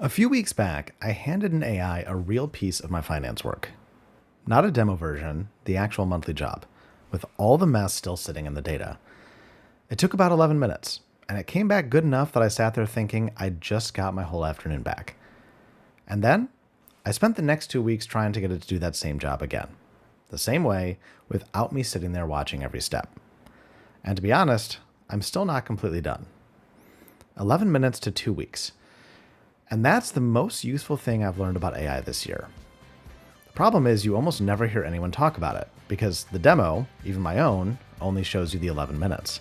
A few weeks back, I handed an AI a real piece of my finance work. Not a demo version, the actual monthly job, with all the mess still sitting in the data. It took about 11 minutes, and it came back good enough that I sat there thinking I'd just got my whole afternoon back. And then, I spent the next 2 weeks trying to get it to do that same job again. The same way, without me sitting there watching every step. And to be honest, I'm still not completely done. 11 minutes to 2 weeks. And that's the most useful thing I've learned about AI this year. The problem is you almost never hear anyone talk about it, because the demo, even my own, only shows you the 11 minutes.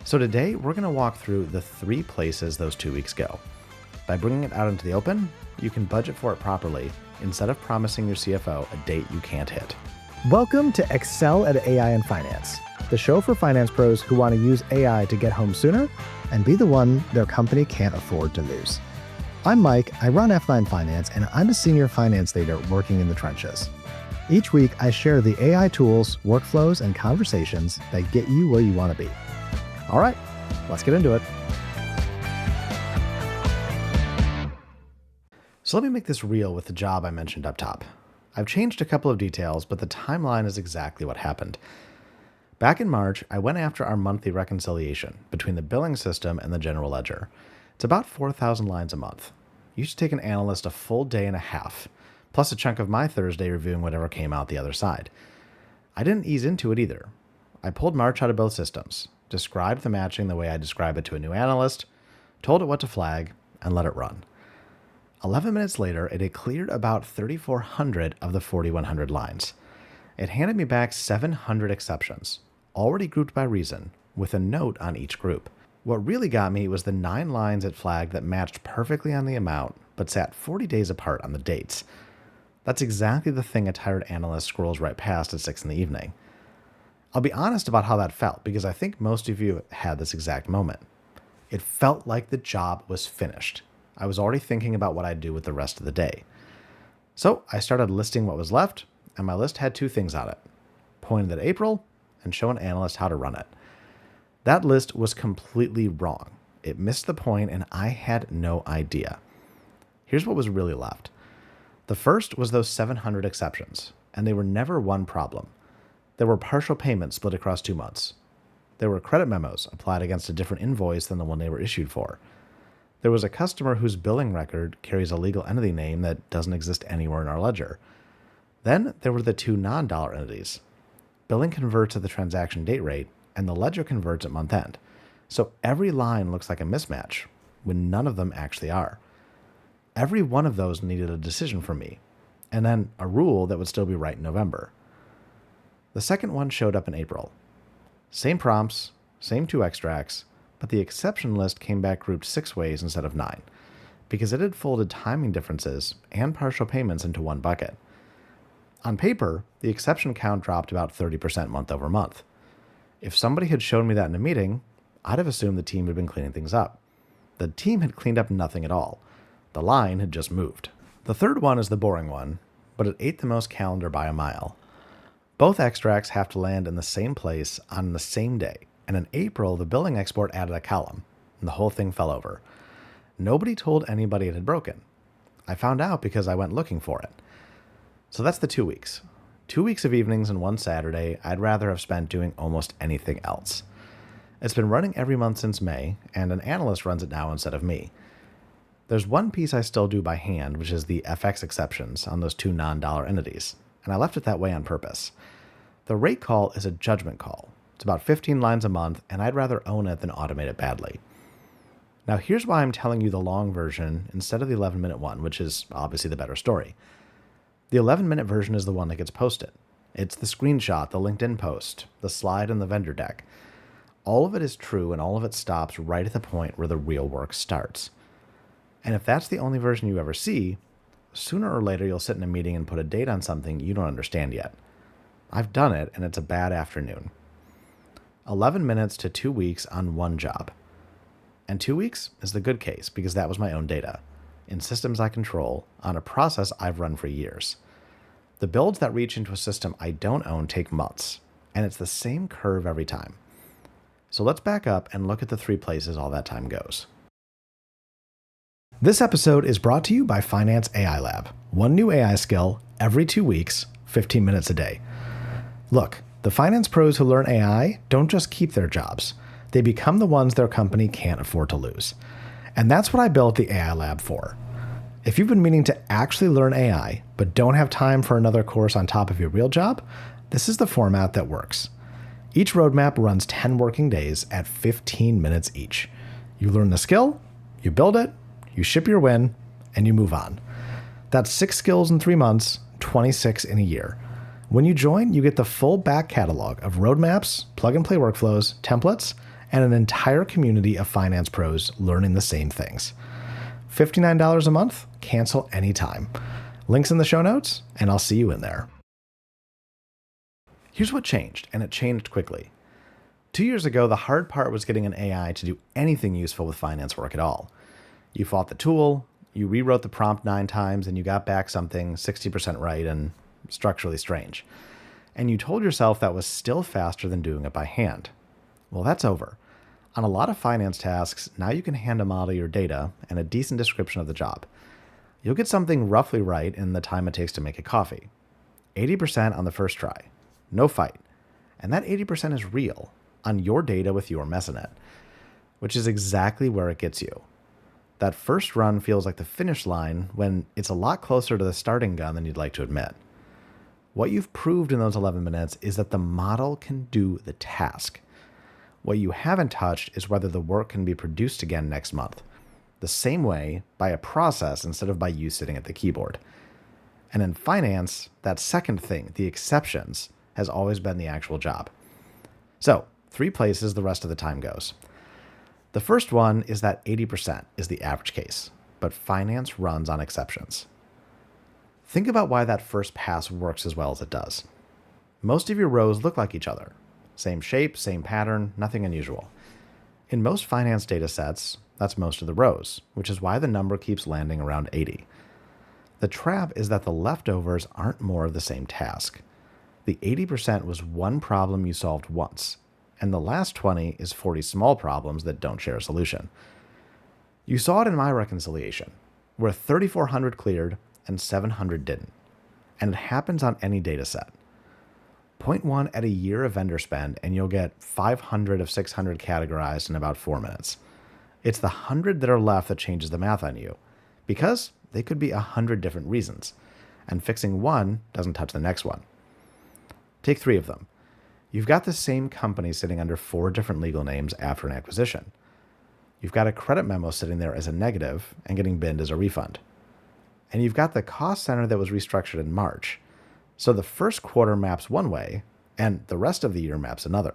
So today, we're going to walk through the 3 places those 2 weeks go. By bringing it out into the open, you can budget for it properly instead of promising your CFO a date you can't hit. Welcome to Excel at AI in Finance, the show for finance pros who want to use AI to get home sooner and be the one their company can't afford to lose. I'm Mike, I run F9 Finance, and I'm a senior finance leader working in the trenches. Each week, I share the AI tools, workflows, and conversations that get you where you want to be. All right, let's get into it. So let me make this real with the job I mentioned up top. I've changed a couple of details, but the timeline is exactly what happened. Back in March, I went after our monthly reconciliation between the billing system and the general ledger. It's about 4,000 lines a month. Used to take an analyst a full day and a half, plus a chunk of my Thursday reviewing whatever came out the other side. I didn't ease into it either. I pulled March out of both systems, described the matching the way I describe it to a new analyst, told it what to flag, and let it run. 11 minutes later, it had cleared about 3,400 of the 4,100 lines. It handed me back 700 exceptions, already grouped by reason, with a note on each group. What really got me was the 9 lines it flagged that matched perfectly on the amount, but sat 40 days apart on the dates. That's exactly the thing a tired analyst scrolls right past at 6 in the evening. I'll be honest about how that felt, because I think most of you had this exact moment. It felt like the job was finished. I was already thinking about what I'd do with the rest of the day. So I started listing what was left, and my list had 2 things on it: point it at April and show an analyst how to run it. That list was completely wrong. It missed the point, and I had no idea. Here's what was really left. The first was those 700 exceptions, and they were never one problem. There were partial payments split across 2 months. There were credit memos applied against a different invoice than the one they were issued for. There was a customer whose billing record carries a legal entity name that doesn't exist anywhere in our ledger. Then there were the 2 non-dollar entities. Billing converts at the transaction date rate, and the ledger converts at month end. So every line looks like a mismatch, when none of them actually are. Every one of those needed a decision from me, and then a rule that would still be right in November. The second one showed up in April. Same prompts, same 2 extracts, but the exception list came back grouped 6 ways instead of 9, because it had folded timing differences and partial payments into one bucket. On paper, the exception count dropped about 30% month over month. If somebody had shown me that in a meeting, I'd have assumed the team had been cleaning things up. The team had cleaned up nothing at all. The line had just moved. The third one is the boring one, but it ate the most calendar by a mile. Both extracts have to land in the same place on the same day, and in April, the billing export added a column, and the whole thing fell over. Nobody told anybody it had broken. I found out because I went looking for it. So that's the 2 weeks. 2 weeks of evenings and 1 Saturday I'd rather have spent doing almost anything else. It's been running every month since May, and an analyst runs it now instead of me. There's one piece I still do by hand, which is the FX exceptions on those 2 non-dollar entities, and I left it that way on purpose. The rate call is a judgment call. It's about 15 lines a month, and I'd rather own it than automate it badly. Now here's why I'm telling you the long version instead of the 11-minute one, which is obviously the better story. The 11-minute version is the one that gets posted. It's the screenshot, the LinkedIn post, the slide in the vendor deck. All of it is true, and all of it stops right at the point where the real work starts. And if that's the only version you ever see, sooner or later you'll sit in a meeting and put a date on something you don't understand yet. I've done it, and it's a bad afternoon. 11 minutes to 2 weeks on one job. And 2 weeks is the good case, because that was my own data, in systems I control, on a process I've run for years. The builds that reach into a system I don't own take months, and it's the same curve every time. So let's back up and look at the 3 places all that time goes. This episode is brought to you by Finance AI Lab. One new AI skill every 2 weeks, 15 minutes a day. Look, the finance pros who learn AI don't just keep their jobs. They become the ones their company can't afford to lose. And that's what I built the AI Lab for. If you've been meaning to actually learn AI, but don't have time for another course on top of your real job, this is the format that works. Each roadmap runs 10 working days at 15 minutes each. You learn the skill, you build it, you ship your win, and you move on. That's 6 skills in 3 months, 26 in a year. When you join, you get the full back catalog of roadmaps, plug-and-play workflows, templates, and an entire community of finance pros learning the same things. $59 a month, cancel anytime. Links in the show notes, and I'll see you in there. Here's what changed, and it changed quickly. 2 years ago, the hard part was getting an AI to do anything useful with finance work at all. You fought the tool, you rewrote the prompt 9 times, and you got back something 60% right and structurally strange. And you told yourself that was still faster than doing it by hand. Well, that's over. On a lot of finance tasks, now you can hand a model your data and a decent description of the job. You'll get something roughly right in the time it takes to make a coffee. 80% on the first try. No fight. And that 80% is real, on your data with your mess in it, which is exactly where it gets you. That first run feels like the finish line when it's a lot closer to the starting gun than you'd like to admit. What you've proved in those 11 minutes is that the model can do the task. What you haven't touched is whether the work can be produced again next month. The same way, by a process instead of by you sitting at the keyboard. And in finance, that second thing, the exceptions, has always been the actual job. So, 3 places the rest of the time goes. The first one is that 80% is the average case, but finance runs on exceptions. Think about why that first pass works as well as it does. Most of your rows look like each other. Same shape, same pattern, nothing unusual. In most finance data sets, that's most of the rows, which is why the number keeps landing around 80. The trap is that the leftovers aren't more of the same task. The 80% was one problem you solved once, and the last 20 is 40 small problems that don't share a solution. You saw it in my reconciliation, where 3,400 cleared and 700 didn't, and it happens on any data set. Point 1 at a year of vendor spend, and you'll get 500 of 600 categorized in about 4 minutes. It's the 100 that are left that changes the math on you, because they could be 100 different reasons, and fixing one doesn't touch the next one. Take 3 of them. You've got the same company sitting under 4 different legal names after an acquisition. You've got a credit memo sitting there as a negative and getting binned as a refund. And you've got the cost center that was restructured in March. So the first quarter maps one way, and the rest of the year maps another.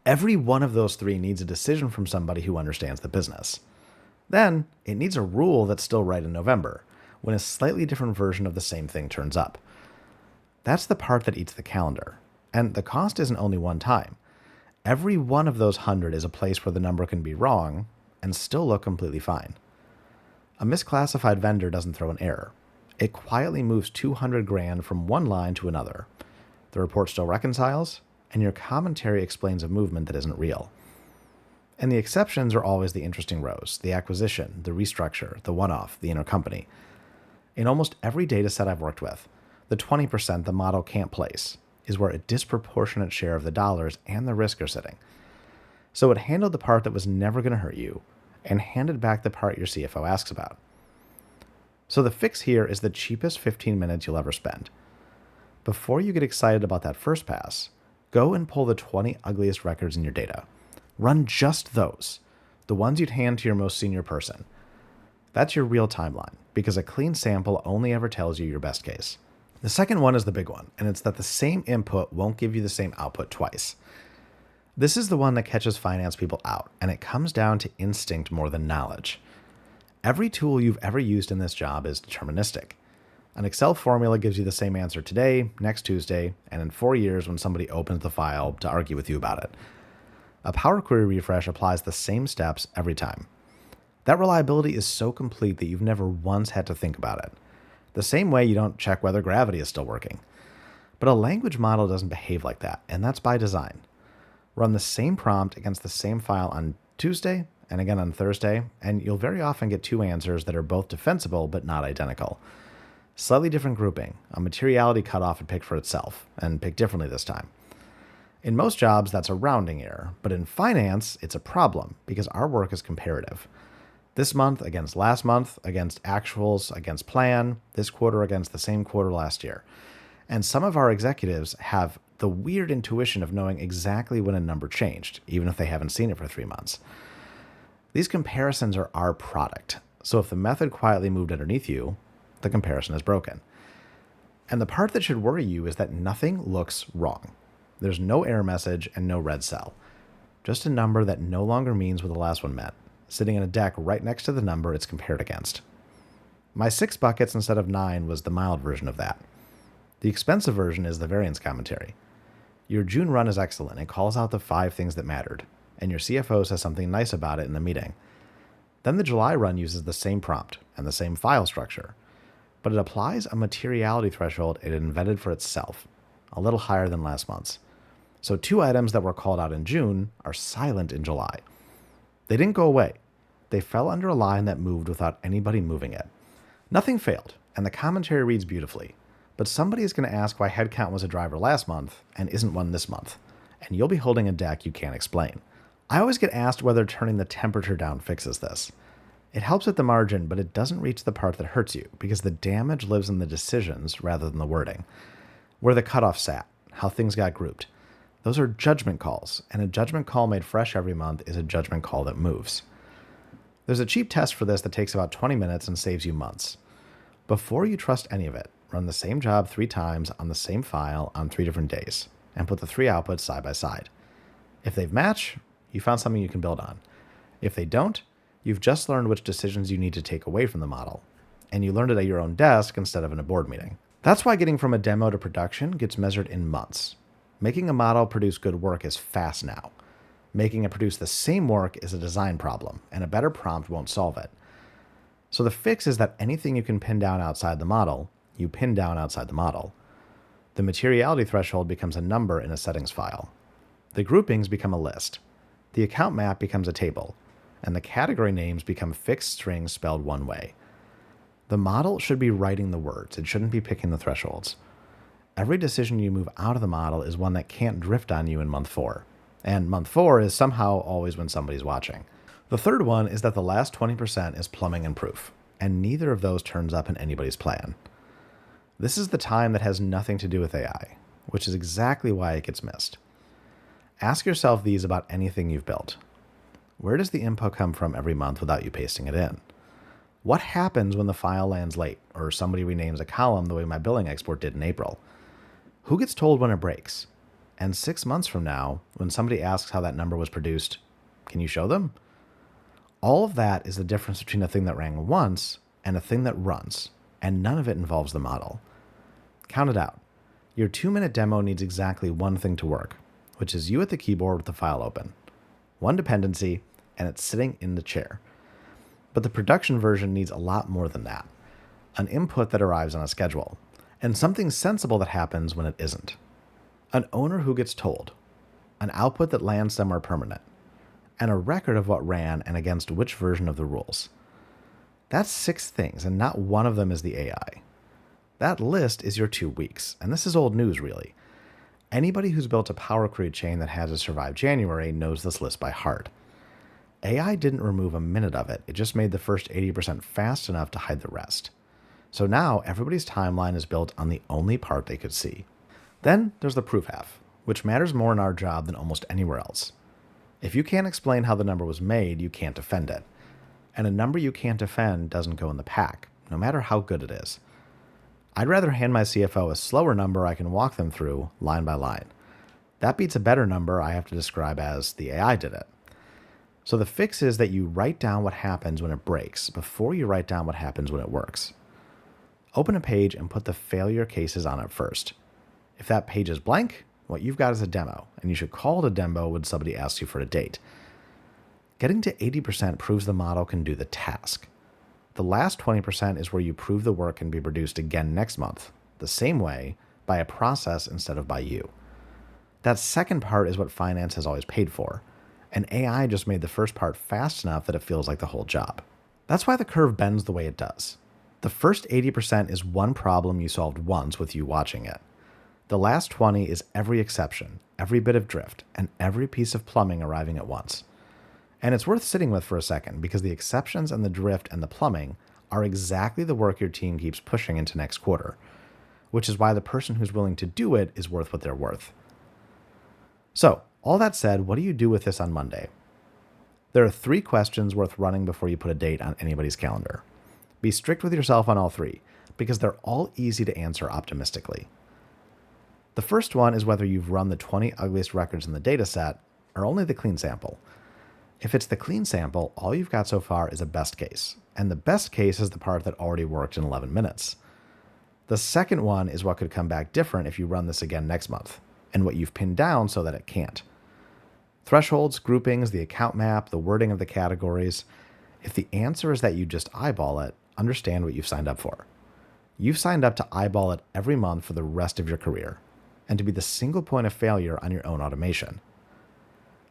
Every one of those 3 needs a decision from somebody who understands the business. Then, it needs a rule that's still right in November, when a slightly different version of the same thing turns up. That's the part that eats the calendar. And the cost isn't only one time. Every one of those 100 is a place where the number can be wrong and still look completely fine. A misclassified vendor doesn't throw an error. It quietly moves 200 grand from one line to another. The report still reconciles, and your commentary explains a movement that isn't real. And the exceptions are always the interesting rows, the acquisition, the restructure, the one-off, the intercompany. In almost every data set I've worked with, the 20% the model can't place is where a disproportionate share of the dollars and the risk are sitting. So it handled the part that was never going to hurt you and handed back the part your CFO asks about. So the fix here is the cheapest 15 minutes you'll ever spend. Before you get excited about that first pass, go and pull the 20 ugliest records in your data. Run just those, the ones you'd hand to your most senior person. That's your real timeline, because a clean sample only ever tells you your best case. The second one is the big one, and it's that the same input won't give you the same output twice. This is the one that catches finance people out, and it comes down to instinct more than knowledge. Every tool you've ever used in this job is deterministic. An Excel formula gives you the same answer today, next Tuesday, and in 4 years when somebody opens the file to argue with you about it. A Power Query refresh applies the same steps every time. That reliability is so complete that you've never once had to think about it. The same way you don't check whether gravity is still working. But a language model doesn't behave like that, and that's by design. Run the same prompt against the same file on Tuesday, and again on Thursday, and you'll very often get two answers that are both defensible but not identical. Slightly different grouping, a materiality cutoff would pick for itself, and pick differently this time. In most jobs, that's a rounding error, but in finance, it's a problem because our work is comparative. This month against last month, against actuals, against plan, this quarter against the same quarter last year. And some of our executives have the weird intuition of knowing exactly when a number changed, even if they haven't seen it for 3 months. These comparisons are our product, so if the method quietly moved underneath you, the comparison is broken. And the part that should worry you is that nothing looks wrong. There's no error message and no red cell. Just a number that no longer means what the last one meant, sitting in a deck right next to the number it's compared against. My 6 buckets instead of 9 was the mild version of that. The expensive version is the variance commentary. Your June run is excellent. It calls out the 5 things that mattered, and your CFO says something nice about it in the meeting. Then the July run uses the same prompt and the same file structure, but it applies a materiality threshold it invented for itself, a little higher than last month's. So 2 items that were called out in June are silent in July. They didn't go away. They fell under a line that moved without anybody moving it. Nothing failed, and the commentary reads beautifully. But somebody is going to ask why headcount was a driver last month and isn't one this month, and you'll be holding a deck you can't explain. I always get asked whether turning the temperature down fixes this. It helps at the margin, but it doesn't reach the part that hurts you because the damage lives in the decisions rather than the wording. Where the cutoff sat, how things got grouped. Those are judgment calls, and a judgment call made fresh every month is a judgment call that moves. There's a cheap test for this that takes about 20 minutes and saves you months. Before you trust any of it, run the same job 3 times on the same file on 3 different days, and put the 3 outputs side by side. If they've matched, you found something you can build on. If they don't, you've just learned which decisions you need to take away from the model, and you learned it at your own desk instead of in a board meeting. That's why getting from a demo to production gets measured in months. Making a model produce good work is fast now. Making it produce the same work is a design problem, and a better prompt won't solve it. So the fix is that anything you can pin down outside the model, you pin down outside the model. The materiality threshold becomes a number in a settings file. The groupings become a list. The account map becomes a table, and the category names become fixed strings spelled one way. The model should be writing the words. It shouldn't be picking the thresholds. Every decision you move out of the model is one that can't drift on you in month 4. And month 4 is somehow always when somebody's watching. The third one is that the last 20% is plumbing and proof, and neither of those turns up in anybody's plan. This is the time that has nothing to do with AI, which is exactly why it gets missed. Ask yourself these about anything you've built. Where does the input come from every month without you pasting it in? What happens when the file lands late, or somebody renames a column the way my billing export did in April? Who gets told when it breaks? And 6 months from now, when somebody asks how that number was produced, can you show them? All of that is the difference between a thing that rang once and a thing that runs, and none of it involves the model. Count it out. Your 2-minute demo needs exactly one thing to work, which is you at the keyboard with the file open. One dependency, and it's sitting in the chair. But the production version needs a lot more than that. An input that arrives on a schedule, and something sensible that happens when it isn't. An owner who gets told. An output that lands somewhere permanent. And a record of what ran and against which version of the rules. That's 6 things, and not one of them is the AI. That list is your 2 weeks, and this is old news, really. Anybody who's built a Power Query chain that had to survive January knows this list by heart. AI didn't remove a minute of it, it just made the first 80% fast enough to hide the rest. So now everybody's timeline is built on the only part they could see. Then there's the proof half, which matters more in our job than almost anywhere else. If you can't explain how the number was made, you can't defend it. And a number you can't defend doesn't go in the pack, no matter how good it is. I'd rather hand my CFO a slower number I can walk them through line by line. That beats a better number I have to describe as the AI did it. So the fix is that you write down what happens when it breaks before you write down what happens when it works. Open a page and put the failure cases on it first. If that page is blank, what you've got is a demo, and you should call it a demo when somebody asks you for a date. Getting to 80% proves the model can do the task. The last 20% is where you prove the work can be produced again next month, the same way, by a process instead of by you. That second part is what finance has always paid for, and AI just made the first part fast enough that it feels like the whole job. That's why the curve bends the way it does. The first 80% is one problem you solved once with you watching it. The last 20 is every exception, every bit of drift, and every piece of plumbing arriving at once. And it's worth sitting with for a second because the exceptions and the drift and the plumbing are exactly the work your team keeps pushing into next quarter, which is why the person who's willing to do it is worth what they're worth. So, all that said, what do you do with this on Monday? There are 3 questions worth running before you put a date on anybody's calendar. Be strict with yourself on all 3, because they're all easy to answer optimistically. The first one is whether you've run the 20 ugliest records in the dataset or only the clean sample. If it's the clean sample, all you've got so far is a best case, and the best case is the part that already worked in 11 minutes. The second one is what could come back different if you run this again next month, and what you've pinned down so that it can't. Thresholds, groupings, the account map, the wording of the categories. If the answer is that you just eyeball it, understand what you've signed up for. You've signed up to eyeball it every month for the rest of your career, and to be the single point of failure on your own automation.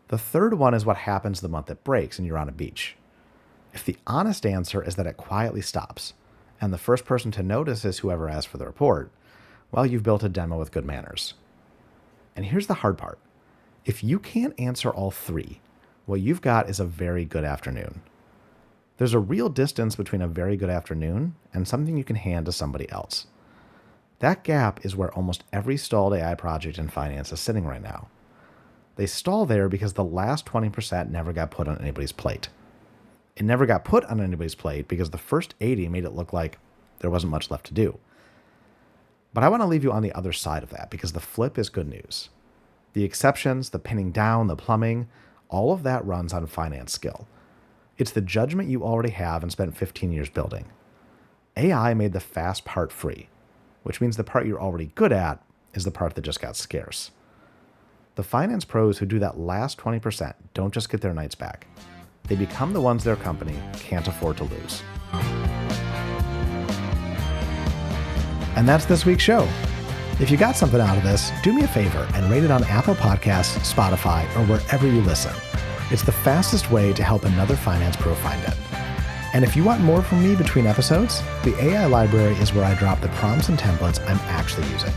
The third one is what happens the month it breaks and you're on a beach. If the honest answer is that it quietly stops, and the first person to notice is whoever asked for the report, well, you've built a demo with good manners. And here's the hard part. If you can't answer all 3, what you've got is a very good afternoon. There's a real distance between a very good afternoon and something you can hand to somebody else. That gap is where almost every stalled AI project in finance is sitting right now. They stall there because the last 20% never got put on anybody's plate. It never got put on anybody's plate because the first 80 made it look like there wasn't much left to do. But I want to leave you on the other side of that because the flip is good news. The exceptions, the pinning down, the plumbing, all of that runs on finance skill. It's the judgment you already have and spent 15 years building. AI made the fast part free, which means the part you're already good at is the part that just got scarce. The finance pros who do that last 20% don't just get their nights back. They become the ones their company can't afford to lose. And that's this week's show. If you got something out of this, do me a favor and rate it on Apple Podcasts, Spotify, or wherever you listen. It's the fastest way to help another finance pro find it. And if you want more from me between episodes, the AI library is where I drop the prompts and templates I'm actually using.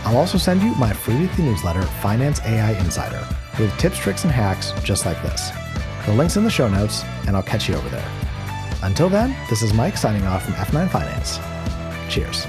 I'll also send you my free weekly newsletter, Finance AI Insider, with tips, tricks, and hacks just like this. The link's in the show notes, and I'll catch you over there. Until then, this is Mike signing off from F9 Finance. Cheers.